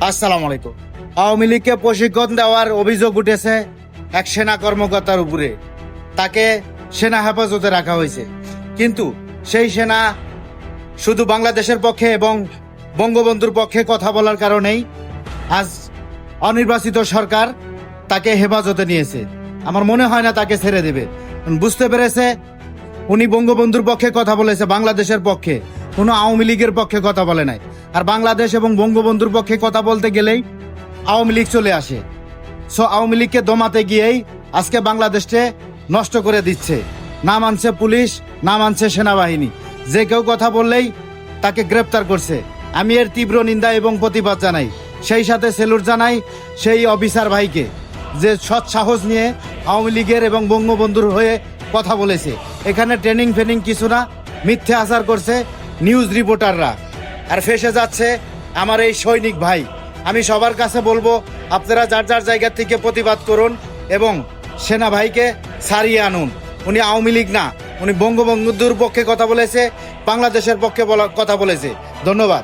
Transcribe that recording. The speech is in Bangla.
আসসালামু আলাইকুম। আওয়ামী লীগকে প্রশিক্ষণ দেওয়ার অভিযোগ উঠেছে এক সেনা কর্মকর্তার উপরে। তাকে সেনা হেফাজতে রাখা হয়েছে, কিন্তু সেই সেনা শুধু বাংলাদেশের পক্ষে এবং বঙ্গবন্ধুর পক্ষে কথা বলার কারণেই আজ অনির্বাচিত সরকার তাকে হেফাজতে নিয়েছে। আমার মনে হয় না তাকে ছেড়ে দেবে। বুঝতে পেরেছে উনি বঙ্গবন্ধুর পক্ষে কথা বলেছে, বাংলাদেশের পক্ষে, কোনো আওয়ামী লীগের পক্ষে কথা বলে নাই। আর বাংলাদেশ এবং বঙ্গবন্ধুর পক্ষে কথা বলতে গেলেই আওয়ামী লীগ চলে আসে। সো আওয়ামী লীগকে দমাতে গিয়েই আজকে বাংলাদেশকে নষ্ট করে দিচ্ছে। না মানছে পুলিশ, না মানছে সেনাবাহিনী। যে কেউ কথা বললেই তাকে গ্রেপ্তার করছে। আমি এর তীব্র নিন্দা এবং প্রতিবাদ জানাই। সেই সাথে সেলুট জানাই সেই অফিসার ভাইকে, যে সৎ সাহস নিয়ে আওয়ামী লীগের এবং বঙ্গবন্ধুর হয়ে কথা বলেছে। এখানে ট্রেনিং ফেনিং কিছু না, মিথ্যে আচার করছে নিউজ রিপোর্টাররা, আর ফেসে যাচ্ছে আমার এই সৈনিক ভাই। আমি সবার কাছে বলবো, আপনারা যার যার জায়গা থেকে প্রতিবাদ করুন এবং সেনা ভাইকে ছাড়িয়ে আনুন। উনি আওয়ামী লীগ না, উনি বঙ্গবন্ধুর পক্ষে কথা বলেছে, বাংলাদেশের পক্ষে কথা বলেছে। ধন্যবাদ।